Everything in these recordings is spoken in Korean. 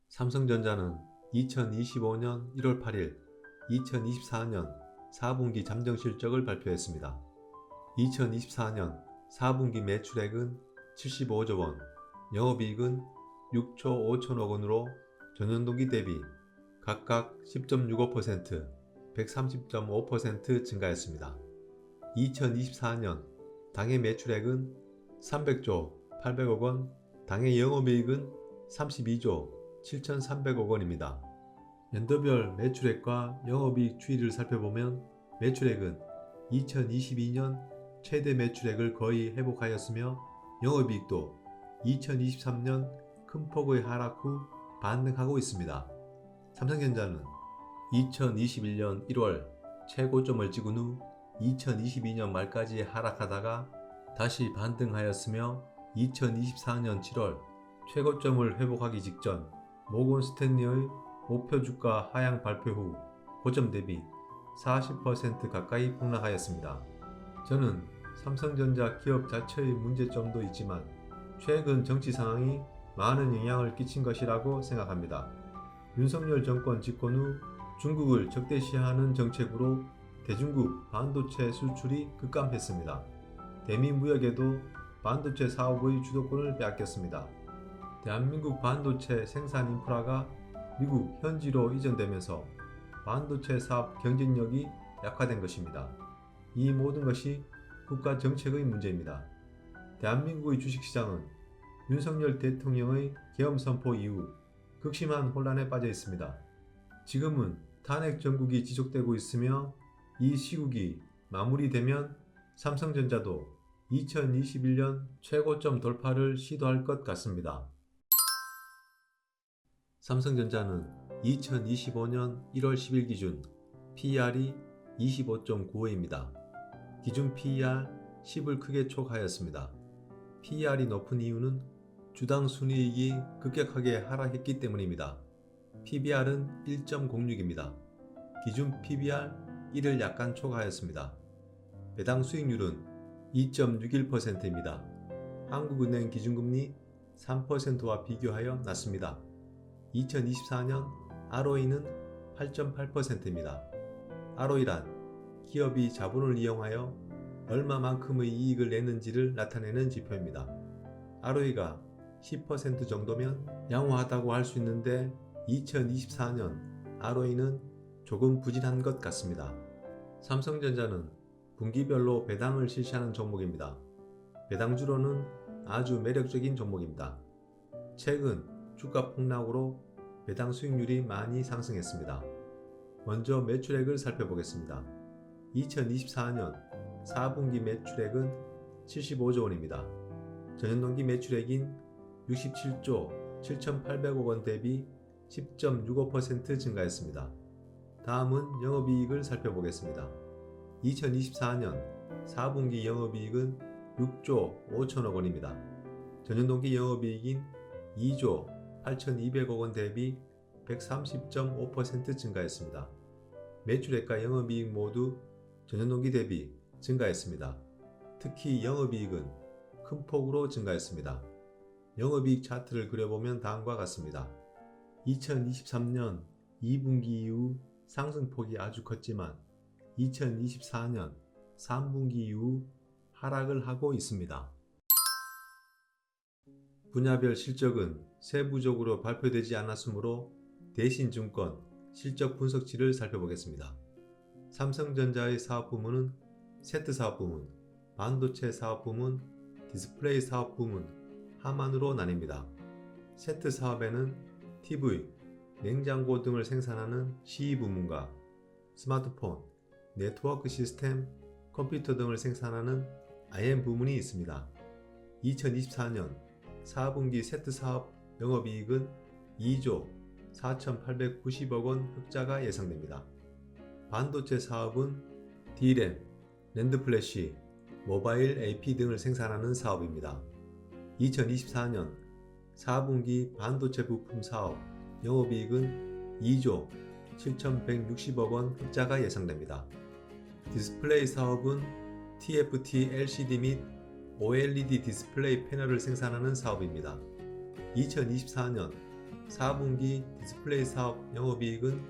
삼성전자는 2025년 1월 8일 2024년 4분기 잠정 실적을 발표했습니다. 2024년 4분기 매출액은 75조 원, 영업이익은 6조 5천억 원으로 전년동기 대비 각각 10.65%, 130.5% 증가했습니다. 2024년 당해 매출액은 300조 800억 원, 당해 영업이익은 32조 7,300억 원입니다. 연도별 매출액과 영업이익 추이를 살펴보면 매출액은 2022년 최대 매출액을 거의 회복하였으며 영업이익도 2023년 큰 폭의 하락 후 반등하고 있습니다. 삼성전자는 2021년 1월 최고점을 찍은 후 2022년 말까지 하락하다가 다시 반등하였으며 2024년 7월 최고점을 회복하기 직전 모건 스탠리의 목표 주가 하향 발표 후 고점 대비 40% 가까이 폭락하였습니다. 저는 삼성전자 기업 자체의 문제점도 있지만 최근 정치 상황이 많은 영향을 끼친 것이라고 생각합니다. 윤석열 정권 집권 후 중국을 적대시하는 정책으로 대중국 반도체 수출이 급감했습니다. 대미 무역에도 반도체 사업의 주도권을 빼앗겼습니다. 대한민국 반도체 생산 인프라가 미국 현지로 이전되면서 반도체 사업 경쟁력이 약화된 것입니다. 이 모든 것이 국가 정책의 문제입니다. 대한민국의 주식시장은 윤석열 대통령의 계엄 선포 이후 극심한 혼란에 빠져 있습니다. 지금은 탄핵 정국이 지속되고 있으며 이 시국이 마무리되면 삼성전자도 2021년 최고점 돌파를 시도할 것 같습니다. 삼성전자는 2025년 1월 10일 기준 PER이 25.95입니다. 기준 PER 10을 크게 촉하였습니다. PER이 높은 이유는 주당 순이익이 급격하게 하락했기 때문입니다. PBR은 1.06입니다. 기준 PBR 1을 약간 촉하였습니다. 배당 수익률은 2.61%입니다. 한국은행 기준금리 3%와 비교하여 낮습니다. 2024년 ROE는 8.8%입니다. ROE란 기업이 자본을 이용하여 얼마만큼의 이익을 내는지를 나타내는 지표입니다. ROE가 10% 정도면 양호하다고 할 수 있는데 2024년 ROE는 조금 부진한 것 같습니다. 삼성전자는 분기별로 배당을 실시하는 종목입니다. 배당주로는 아주 매력적인 종목입니다. 최근 주가 폭락으로 배당 수익률이 많이 상승했습니다. 먼저 매출액을 살펴보겠습니다. 2024년 4분기 매출액은 75조 원입니다. 전년동기 매출액인 67조 7,800억 원 대비 10.65% 증가했습니다. 다음은 영업이익을 살펴보겠습니다. 2024년 4분기 영업이익은 6조 5천억 원입니다. 전년동기 영업이익인 2조 8,200억 원 대비 130.5% 증가했습니다. 매출액과 영업이익 모두 전년동기 대비 증가했습니다. 특히 영업이익은 큰 폭으로 증가했습니다. 영업이익 차트를 그려보면 다음과 같습니다. 2023년 2분기 이후 상승폭이 아주 컸지만 2024년 3분기 이후 하락을 하고 있습니다. 분야별 실적은 세부적으로 발표되지 않았으므로 대신증권 실적 분석치를 살펴보겠습니다. 삼성전자의 사업부문은 세트 사업부문, 반도체 사업부문, 디스플레이 사업부문, 하만으로 나뉩니다. 세트 사업에는 TV, 냉장고 등을 생산하는 CE 부문과 스마트폰, 네트워크 시스템, 컴퓨터 등을 생산하는 IM 부문이 있습니다. 2024년 4분기 세트 사업 영업이익은 2조 4,890억 원 흑자가 예상됩니다. 반도체 사업은 D램, 낸드플래시, 모바일 AP 등을 생산하는 사업입니다. 2024년 4분기 반도체 부품 사업 영업이익은 2조 7,160억 원 흑자가 예상됩니다. 디스플레이 사업은 TFT LCD 및 OLED 디스플레이 패널을 생산하는 사업입니다. 2024년 4분기 디스플레이 사업 영업이익은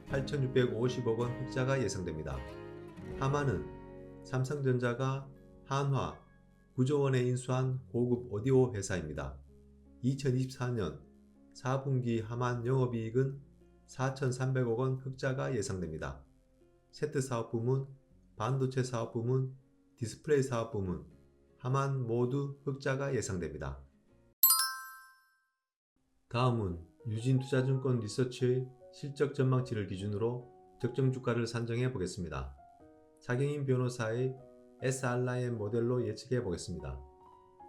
8,650억 원 흑자가 예상됩니다. 하마는 삼성전자가 한화 9조 원에 인수한 고급 오디오 회사입니다. 2024년 4분기 하만 영업이익은 4,300억 원 흑자가 예상됩니다. 세트 사업 부문, 반도체 사업 부문, 디스플레이 사업 부문, 하만 모두 흑자가 예상됩니다. 다음은 유진투자증권 리서치의 실적 전망치를 기준으로 적정 주가를 산정해 보겠습니다. 사경인 변호사의 SRIM 모델로 예측해 보겠습니다.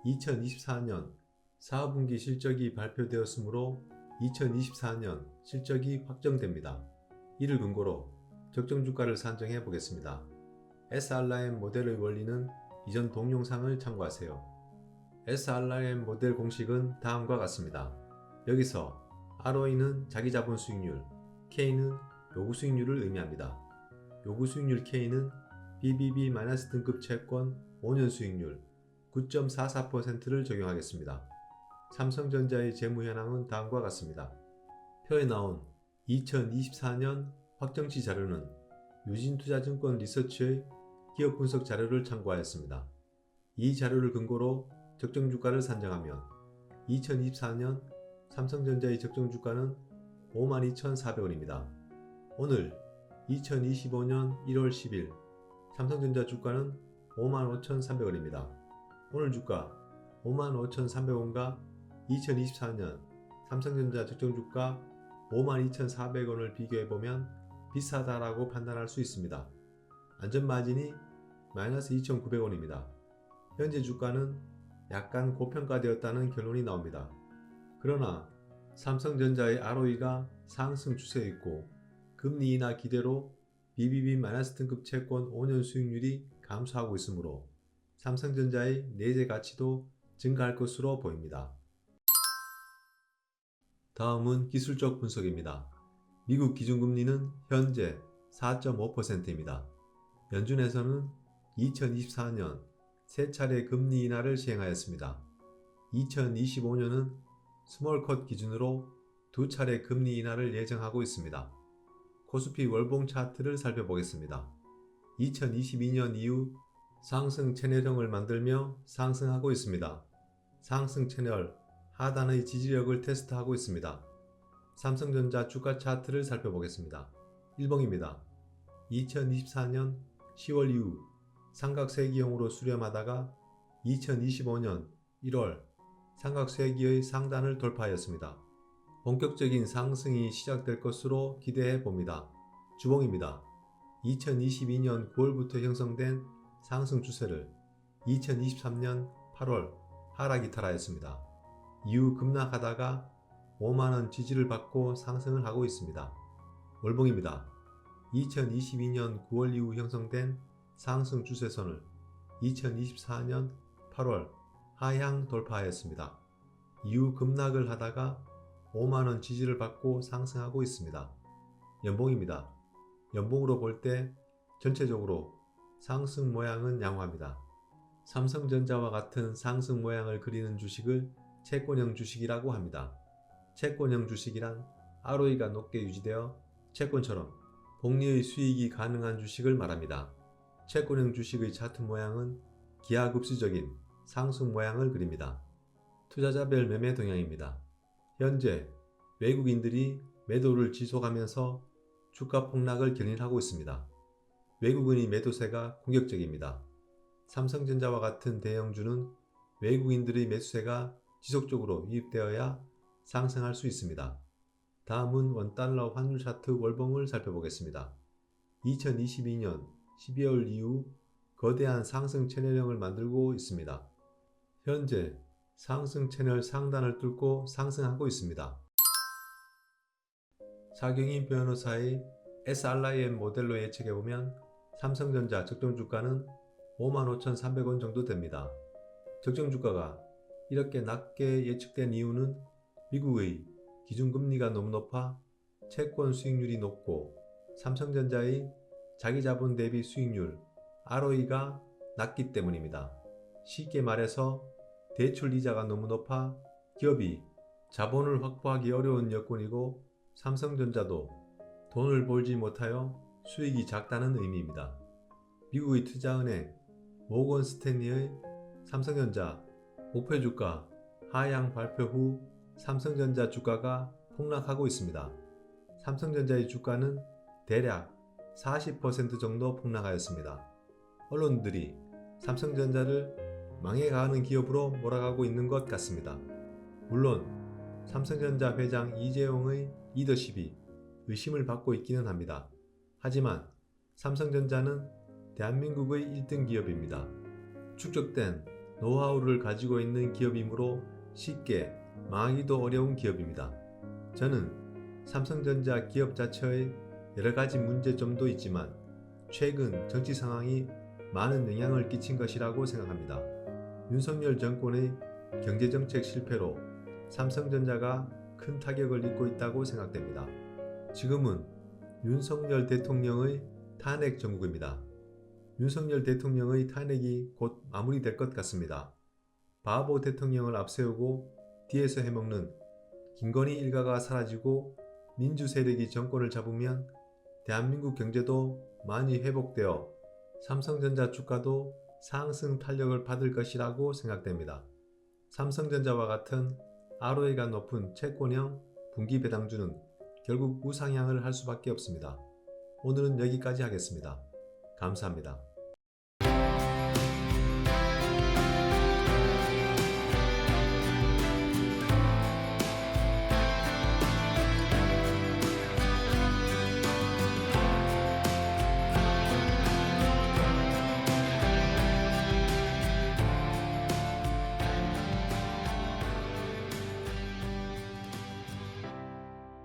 2024년 4분기 실적이 발표되었으므로 2024년 실적이 확정됩니다. 이를 근거로 적정 주가를 산정해 보겠습니다. SRIM 모델의 원리는 이전 동영상을 참고하세요. SRIM 모델 공식은 다음과 같습니다. 여기서 ROE는 자기자본 수익률, K는 요구 수익률을 의미합니다. 요구 수익률 K는 BBB- 등급 채권 5년 수익률 9.44%를 적용하겠습니다. 삼성전자의 재무 현황은 다음과 같습니다. 표에 나온 2024년 확정치 자료는 유진투자증권 리서치의 기업 분석 자료를 참고하였습니다. 이 자료를 근거로 적정 주가를 산정하면 2024년 삼성전자의 적정 주가는 52,400원입니다. 오늘 2025년 1월 10일 삼성전자 주가는 55,300원입니다. 오늘 주가 55,300원과 2024년 삼성전자 적정 주가 52,400원을 비교해보면 비싸다라고 판단할 수 있습니다. 안전마진이 마이너스 2,900원입니다. 현재 주가는 약간 고평가되었다는 결론이 나옵니다. 그러나 삼성전자의 ROE가 상승 추세에 있고 금리 인하 기대로 BBB-등급 채권 5년 수익률이 감소하고 있으므로 삼성전자의 내재 가치도 증가할 것으로 보입니다. 다음은 기술적 분석입니다. 미국 기준금리는 현재 4.5%입니다. 연준에서는 2024년 3차례 금리 인하를 시행하였습니다. 2025년은 스몰컷 기준으로 2차례 금리 인하를 예정하고 있습니다. 코스피 월봉 차트를 살펴보겠습니다. 2022년 이후 상승 채널형을 만들며 상승하고 있습니다. 상승 채널 하단의 지지력을 테스트하고 있습니다. 삼성전자 주가 차트를 살펴보겠습니다. 1봉입니다. 2024년 10월 이후 삼각세기형으로 수렴하다가 2025년 1월 삼각세기의 상단을 돌파하였습니다. 본격적인 상승이 시작될 것으로 기대해 봅니다. 주봉입니다. 2022년 9월부터 형성된 상승 추세를 2023년 8월 하락 이탈하였습니다. 이후 급락하다가 5만원 지지를 받고 상승을 하고 있습니다. 월봉입니다. 2022년 9월 이후 형성된 상승 추세선을 2024년 8월 하향 돌파하였습니다. 이후 급락을 하다가 5만원 지지를 받고 상승하고 있습니다. 연봉입니다. 연봉으로 볼 때 전체적으로 상승 모양은 양호합니다. 삼성전자와 같은 상승 모양을 그리는 주식을 채권형 주식이라고 합니다. 채권형 주식이란 ROE가 높게 유지되어 채권처럼 복리의 수익이 가능한 주식을 말합니다. 채권형 주식의 차트 모양은 기하급수적인 상승 모양을 그립니다. 투자자별 매매 동향입니다. 현재 외국인들이 매도를 지속하면서 주가 폭락을 견인하고 있습니다. 외국인의 매도세가 공격적입니다. 삼성전자와 같은 대형주는 외국인들의 매수세가 지속적으로 유입되어야 상승할 수 있습니다. 다음은 원달러 환율 차트 월봉을 살펴보겠습니다. 2022년 12월 이후 거대한 상승 채널형을 만들고 있습니다. 현재 상승 채널 상단을 뚫고 상승하고 있습니다. 사경인 변호사의 SRIM 모델로 예측해보면 삼성전자 적정 주가는 55,300원 정도 됩니다. 적정 주가가 이렇게 낮게 예측된 이유는 미국의 기준금리가 너무 높아 채권 수익률이 높고 삼성전자의 자기자본 대비 수익률 ROE가 낮기 때문입니다. 쉽게 말해서 대출 이자가 너무 높아 기업이 자본을 확보하기 어려운 여건이고 삼성전자도 돈을 벌지 못하여 수익이 작다는 의미입니다. 미국의 투자은행 모건 스탠리의 삼성전자 목표 주가 하향 발표 후 삼성전자 주가가 폭락하고 있습니다. 삼성전자의 주가는 대략 40% 정도 폭락하였습니다. 언론들이 삼성전자를 망해가는 기업으로 몰아가고 있는 것 같습니다. 물론 삼성전자 회장 이재용의 리더십이 의심을 받고 있기는 합니다. 하지만 삼성전자는 대한민국의 1등 기업입니다. 축적된 노하우를 가지고 있는 기업이므로 쉽게 망하기도 어려운 기업입니다. 저는 삼성전자 기업 자체의 여러가지 문제점도 있지만 최근 정치 상황이 많은 영향을 끼친 것이라고 생각합니다. 윤석열 정권의 경제정책 실패로 삼성전자가 큰 타격을 입고 있다고 생각됩니다. 지금은 윤석열 대통령의 탄핵 정국입니다. 윤석열 대통령의 탄핵이 곧 마무리될 것 같습니다. 바보 대통령을 앞세우고 뒤에서 해먹는 김건희 일가가 사라지고 민주 세력이 정권을 잡으면 대한민국 경제도 많이 회복되어 삼성전자 주가도 상승 탄력을 받을 것이라고 생각됩니다. 삼성전자와 같은 ROE가 높은 채권형 분기 배당주는 결국 우상향을 할 수밖에 없습니다. 오늘은 여기까지 하겠습니다. 감사합니다.